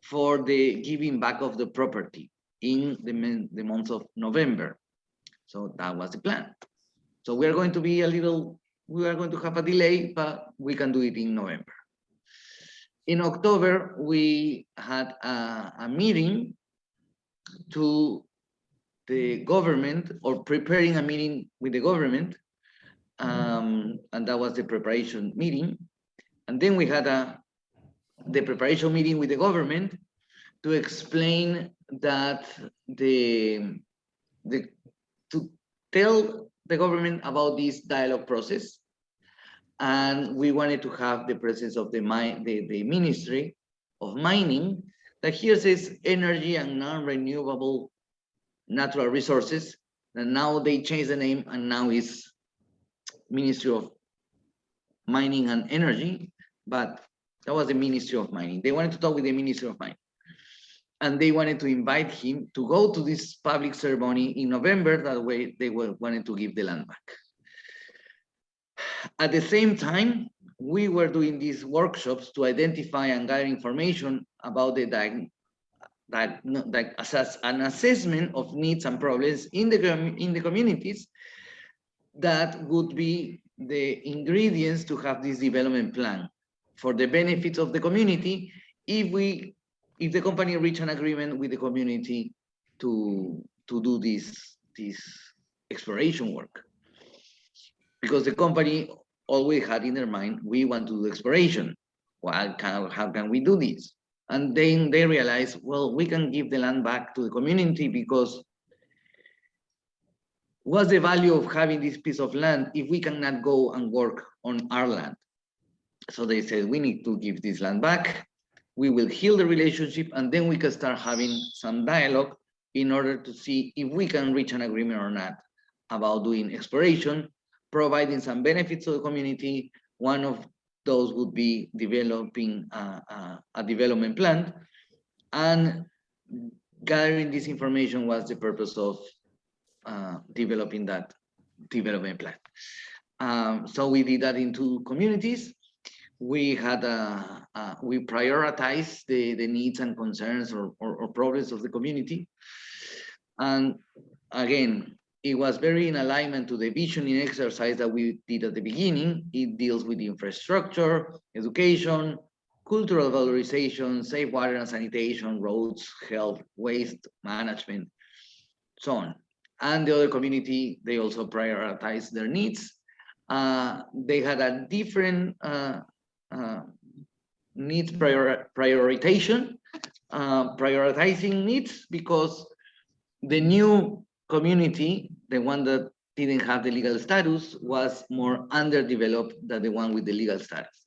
for the giving back of the property in the month of November. So that was the plan. So we are going to have a delay, but we can do it in November. In October, we had a meeting to the government, or preparing a meeting with the government, and that was the preparation meeting. And then we had the preparation meeting with the government to explain that to tell the government about this dialogue process. And we wanted to have the presence of the Ministry of Mining, that here says Energy and Non-Renewable Natural Resources, and now they changed the name and now it's Ministry of Mining and Energy, but that was the Ministry of Mining. They wanted to talk with the Ministry of Mining. And they wanted to invite him to go to this public ceremony in November. That way they wanted to give the land back. At the same time, we were doing these workshops to identify and gather information about the an assessment of needs and problems in the communities that would be the ingredients to have this development plan for the benefits of the community if the company reach an agreement with the community to do this exploration work. Because the company always had in their mind, we want to do exploration. Well, how can we do this? And then they realized, well, we can give the land back to the community, because what's the value of having this piece of land if we cannot go and work on our land? So they said, we need to give this land back. We will heal the relationship, and then we can start having some dialogue in order to see if we can reach an agreement or not about doing exploration, providing some benefits to the community. One of those would be developing a development plan, and gathering this information was the purpose of developing that development plan. So we did that in 2 communities. We had we prioritized the needs and concerns or problems of the community. And again, it was very in alignment to the visioning exercise that we did at the beginning. It deals with infrastructure, education, cultural valorization, safe water and sanitation, roads, health, waste management, so on. And the other community, they also prioritized their needs. They had a different needs prioritizing needs, because the new community, the one that didn't have the legal status, was more underdeveloped than the one with the legal status.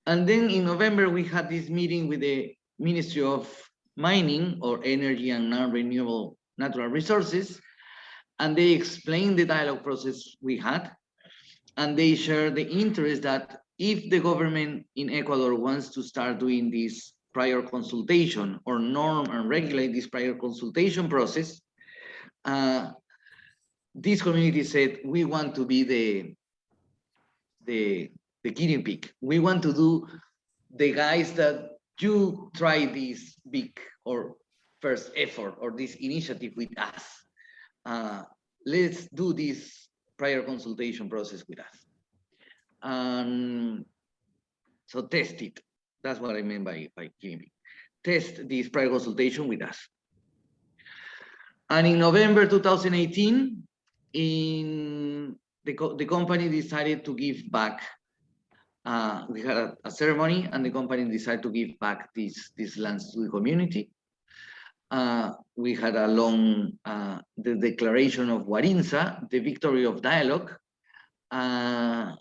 And then in November, we had this meeting with the Ministry of Mining, or Energy and Non-Renewable Natural Resources, and they explained the dialogue process we had, and they shared the interest that if the government in Ecuador wants to start doing this prior consultation or norm and regulate this prior consultation process, this community said, we want to be the guinea pig. We want to do the guys that you try this big or first effort or this initiative with us. Let's do this prior consultation process with us. So test it. That's what I mean by giving. Test this prior consultation with us. And in November 2018, the company decided to give back. We had a ceremony, and the company decided to give back these lands to the community. We had a long the declaration of Warintza, the victory of dialogue, and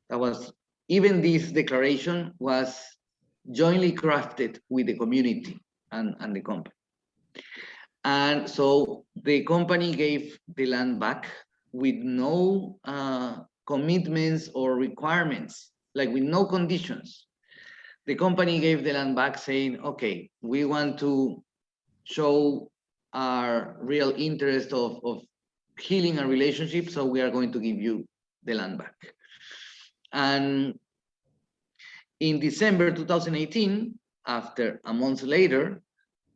that was, even this declaration was jointly crafted with the community and the company. And so the company gave the land back with no commitments or requirements, like with no conditions. The company gave the land back saying, okay, we want to show our real interest of healing a relationship, so we are going to give you the land back. And in December 2018, after a month later,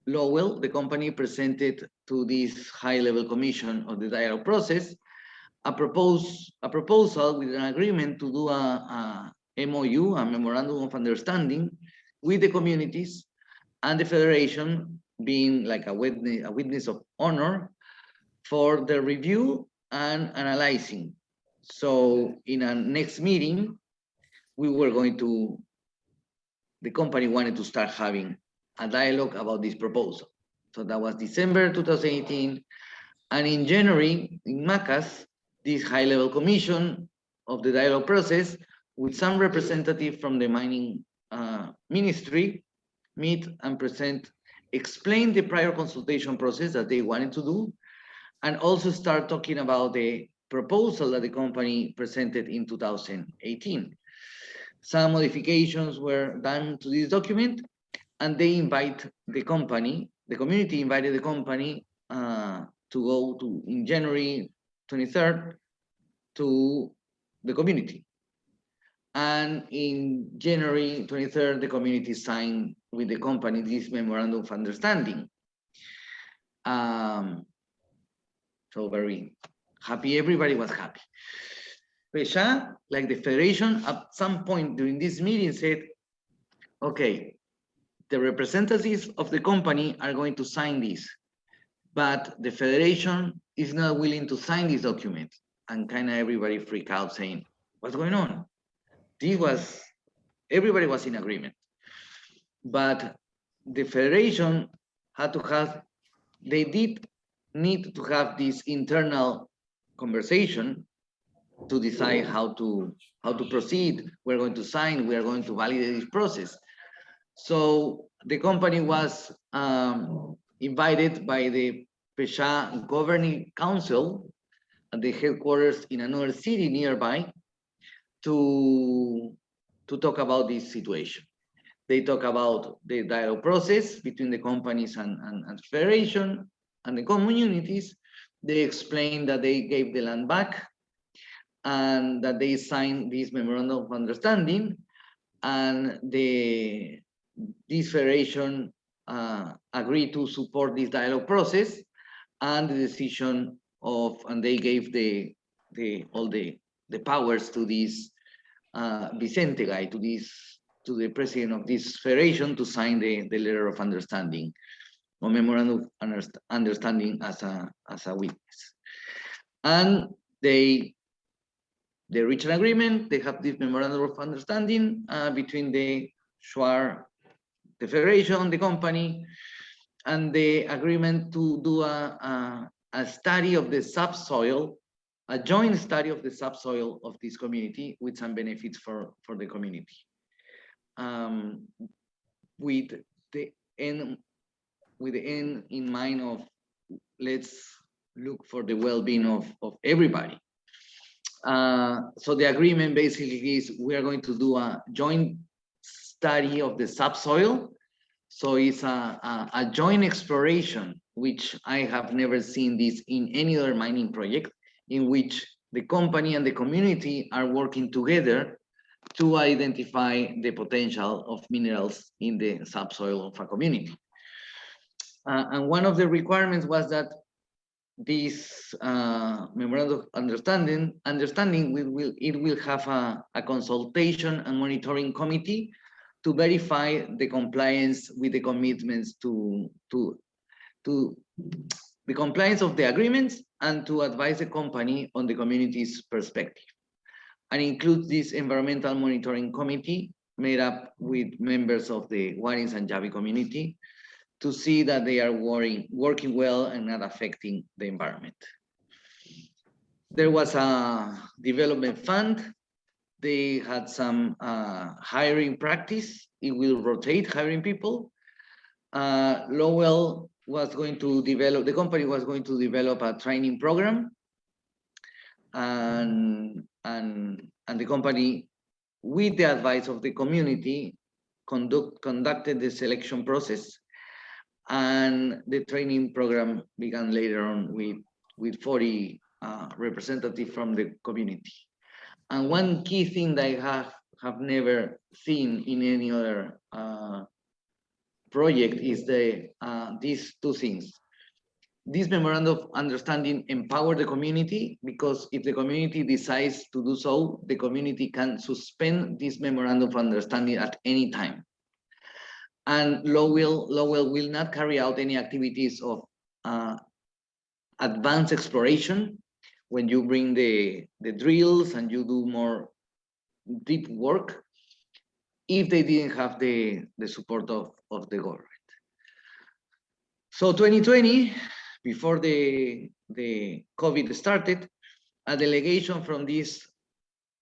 Lowell, the company, presented to this high-level commission of the dialogue process a proposal with an agreement to do a MOU, a memorandum of understanding, with the communities and the federation being like a witness of honor for the review and analyzing. So in a next meeting, the company wanted to start having a dialogue about this proposal. So that was December 2018. And in January, in MACAS, this high-level commission of the dialogue process with some representative from the mining ministry meet and explain the prior consultation process that they wanted to do, and also start talking about the proposal that the company presented in 2018. Some modifications were done to this document, and they invite the community invited the company to go to, in January 23rd, to the community. And in January 23rd, the community signed with the company this memorandum of understanding. So very happy, everybody was happy. PSHA, like the federation, at some point during this meeting said, okay, the representatives of the company are going to sign this, but the federation is not willing to sign this document. And kind of everybody freaked out saying, what's going on? Everybody was in agreement. But the federation they did need to have this internal conversation to decide how to proceed. We're going to sign, we are going to validate this process. So the company was invited by the PSHA Governing Council at the headquarters in another city nearby to talk about this situation. They talk about the dialogue process between the companies and federation and the communities. They explained that they gave the land back and that they signed this memorandum of understanding, and this federation agreed to support this dialogue process and the decision of, and they gave all the powers to this Vicente guy, to the president of this federation, to sign the letter of understanding or memorandum of understanding as a witness. And they reach an agreement. They have this memorandum of understanding between the Shuar, the federation, the company, and the agreement to do a study of the subsoil, a joint study of the subsoil of this community with some benefits for the community. With the end in mind of, let's look for the well-being of everybody. So the agreement basically is we are going to do a joint study of the subsoil. So it's a joint exploration, which I have never seen this in any other mining project, in which the company and the community are working together to identify the potential of minerals in the subsoil of a community. And one of the requirements was that this memorandum of understanding will have a consultation and monitoring committee to verify the compliance with the commitments to the compliance of the agreements and to advise the company on the community's perspective, and includes this environmental monitoring committee made up with members of the Warints and Yawi community to see that they are working well and not affecting the environment. There was a development fund. They had some hiring practice. It will rotate hiring people. Lowell was going to develop, the company was going to develop a training program, and the company, with the advice of the community, conducted the selection process, and the training program began later on with 40 representatives from the community. And one key thing that I have never seen in any other project is these two things. This memorandum of understanding empower the community, because if the community decides to do so, the community can suspend this memorandum of understanding at any time. And Lowell will not carry out any activities of advanced exploration when you bring the drills and you do more deep work, if they didn't have the support of the government. So 2020, before the COVID started, a delegation from these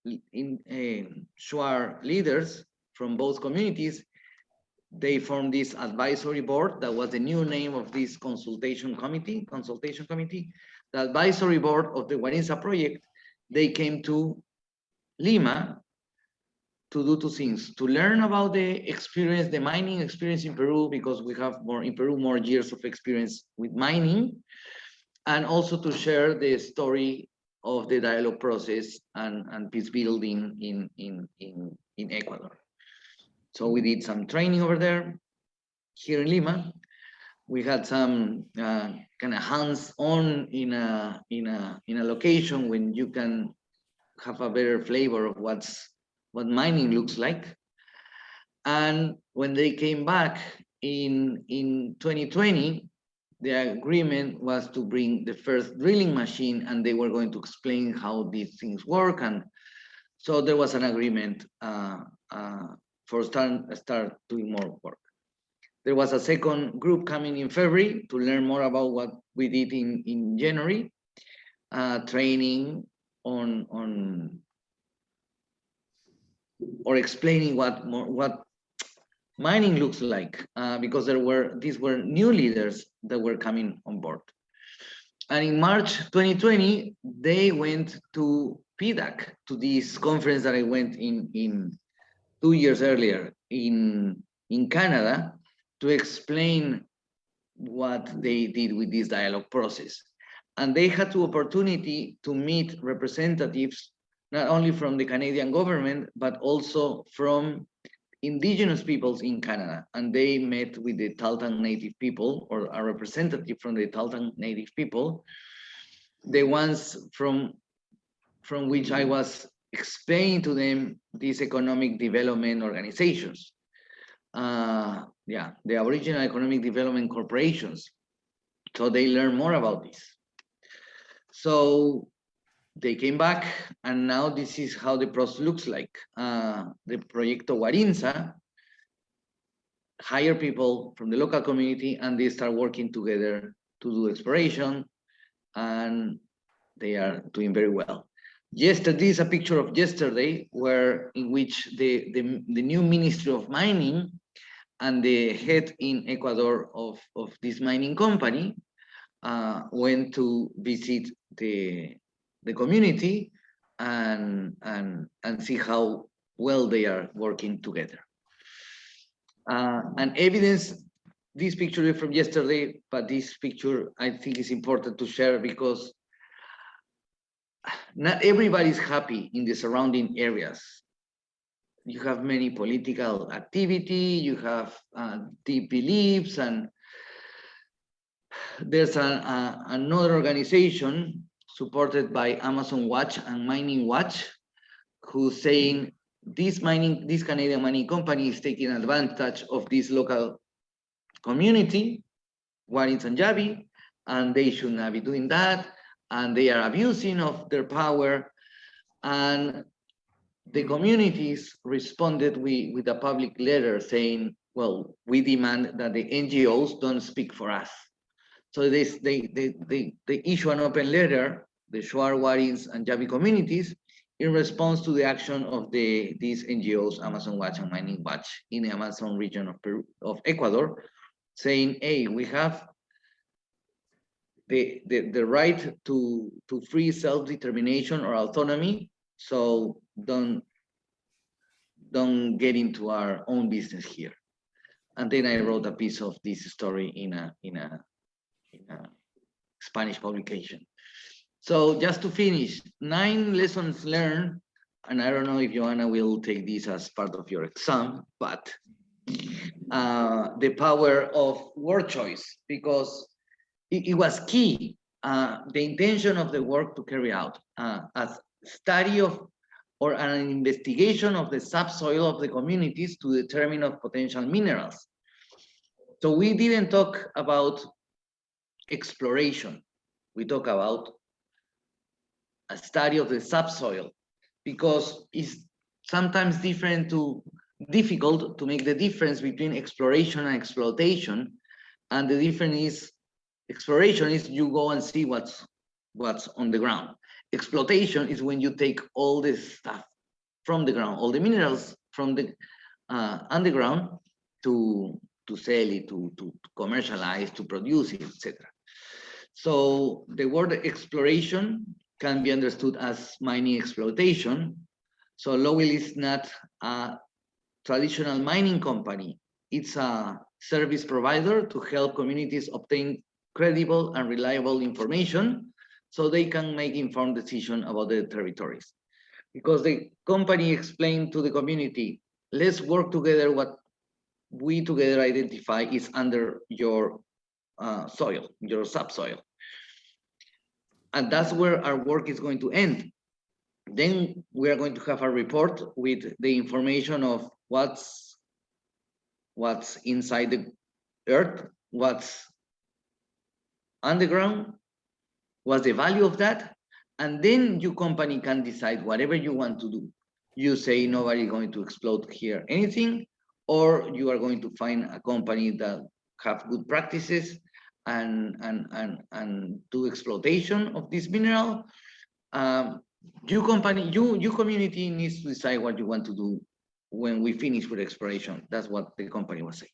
Shuar leaders from both communities, they formed this advisory board. That was the new name of this consultation committee. The advisory board of the Warintza project, they came to Lima to do two things: to learn about the experience, the mining experience in Peru, because we have in Peru more years of experience with mining, and also to share the story of the dialogue process and peace building in Ecuador. So we did some training over there. Here in Lima, we had some kind of hands-on in a location when you can have a better flavor of what mining looks like. And when they came back in 2020, the agreement was to bring the first drilling machine, and they were going to explain how these things work. And so there was an agreement for start doing more work. There was a second group coming in February to learn more about what we did in January, training on or explaining what mining looks like, because these were new leaders that were coming on board. And in March 2020, they went to PDAC, to this conference that I went in 2 years earlier in Canada, to explain what they did with this dialogue process. And they had the opportunity to meet representatives, not only from the Canadian government, but also from indigenous peoples in Canada. And they met with the Tahltan Native people, or a representative from the Tahltan Native people, the ones from which I was explaining to them these economic development organizations. The Aboriginal Economic Development Corporations. So they learn more about this. So they came back, and now this is how the process looks like. The Proyecto Warintza hire people from the local community, and they start working together to do exploration, and they are doing very well. Yesterday is a picture of yesterday, in which the new Ministry of Mining and the head in Ecuador of this mining company went to visit the community and see how well they are working together. And evidence, this picture is from yesterday, but this picture I think is important to share, because not everybody is happy in the surrounding areas. You have many political activity, you have deep beliefs, and there's another organization supported by Amazon Watch and Mining Watch, who's saying this Canadian mining company is taking advantage of this local community, Warints and Yawi, and they should not be doing that, and they are abusing of their power. And the communities responded with a public letter saying, well, we demand that the NGOs don't speak for us. So they issue an open letter, the Shuar, Warints, and Yawi communities, in response to the action of these NGOs, Amazon Watch and Mining Watch, in the Amazon region of Peru, of Ecuador, saying, hey, we have the right to free self-determination or autonomy, so don't get into our own business here. And then I wrote a piece of this story in a Spanish publication. So just to finish, 9 lessons learned, and I don't know if Joanna will take this as part of your exam, but the power of word choice, because it was key. The intention of the work to carry out a study of or an investigation of the subsoil of the communities to determine of potential minerals. So we didn't talk about exploration. We talk about a study of the subsoil, because it's sometimes difficult to make the difference between exploration and exploitation. And the difference is, exploration is you go and see what's on the ground. Exploitation is when you take all this stuff from the ground, all the minerals from the underground to sell it, to commercialize, to produce it, etc. So the word exploration can be understood as mining exploitation. So Lowell is not a traditional mining company. It's a service provider to help communities obtain credible and reliable information so they can make informed decisions about their territories. Because the company explained to the community, let's work together what we together identify is under your soil, your subsoil. And that's where our work is going to end. Then we are going to have a report with the information of what's inside the earth, what's underground, what's the value of that, and then your company can decide whatever you want to do. You say nobody's going to exploit here anything, or you are going to find a company that have good practices and do exploitation of this mineral. Your community needs to decide what you want to do when we finish with exploration. That's what the company was saying.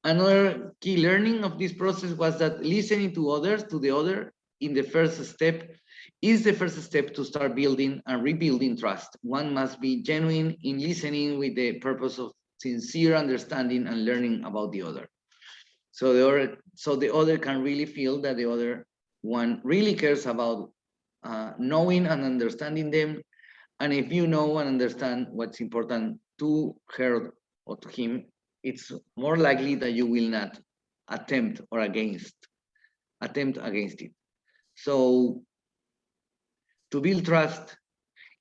Another key learning of this process was that listening to others, to the other, in the first step, is the first step to start building and rebuilding trust. One must be genuine in listening with the purpose of sincere understanding and learning about the other. So the other can really feel that the other one really cares about knowing and understanding them. And if you know and understand what's important to her or to him, it's more likely that you will not attempt against it. So to build trust,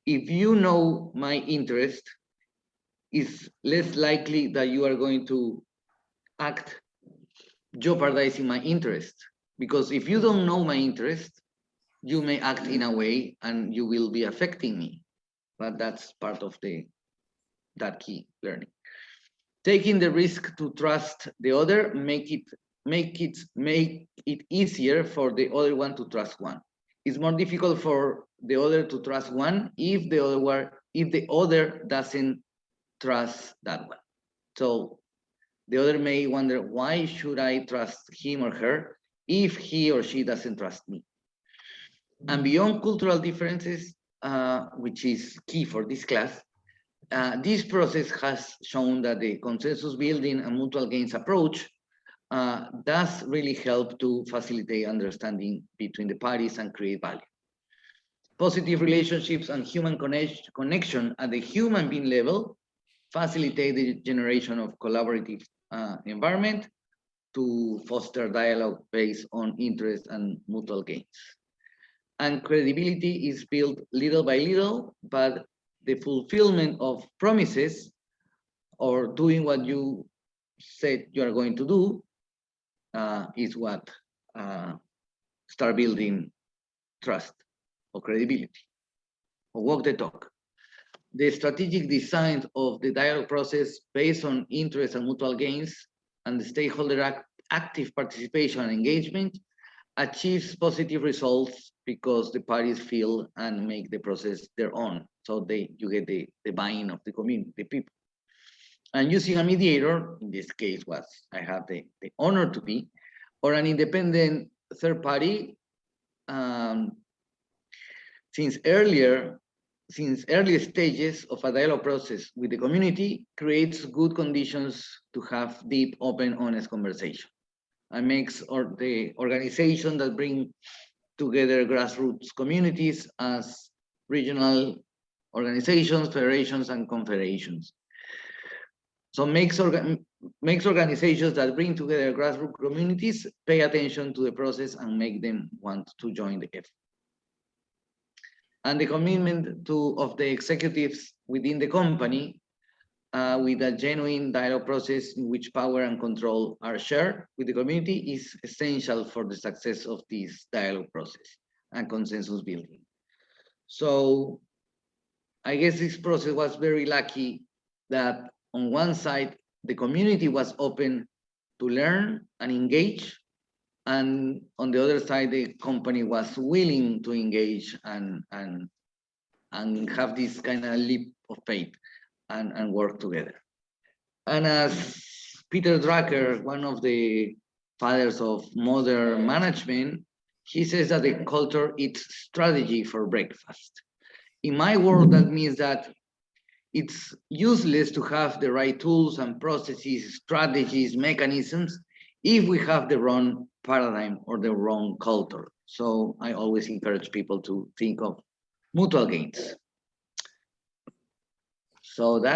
if you know my interest, it's less likely that you are going to act jeopardizing my interest. Because if you don't know my interest, you may act in a way and you will be affecting me. But that's part of that key learning. Taking the risk to trust the other make it easier for the other one to trust one. It's more difficult for the other to trust one if the other doesn't trust that one. So the other may wonder, why should I trust him or her if he or she doesn't trust me? And beyond cultural differences, which is key for this class, this process has shown that the consensus building and mutual gains approach does really help to facilitate understanding between the parties and create value. Positive relationships and human connection at the human being level facilitate the generation of collaborative environment to foster dialogue based on interest and mutual gains. And credibility is built little by little, but the fulfillment of promises or doing what you said you are going to do is what start building trust or credibility, or walk the talk. The strategic design of the dialogue process based on interest and mutual gains and the stakeholder active participation and engagement achieves positive results because the parties feel and make the process their own. So you get the buy-in of the community, the people. And using a mediator, in this case was, I have the honor to be, or an independent third party, since early stages of a dialogue process with the community creates good conditions to have deep, open, honest conversation, and makes the organization that bring together grassroots communities as regional organizations, federations, and confederations. So makes organizations that bring together grassroots communities pay attention to the process and make them want to join the effort. And the commitment of the executives within the company with a genuine dialogue process in which power and control are shared with the community is essential for the success of this dialogue process and consensus building. So I guess this process was very lucky that on one side, the community was open to learn and engage, and on the other side, the company was willing to engage and have this kind of leap of faith and work together. And as Peter Drucker, one of the fathers of modern management, he says that the culture eats strategy for breakfast. In my world, that means that it's useless to have the right tools and processes, strategies, mechanisms, if we have the wrong paradigm or the wrong culture. So I always encourage people to think of mutual gains. So that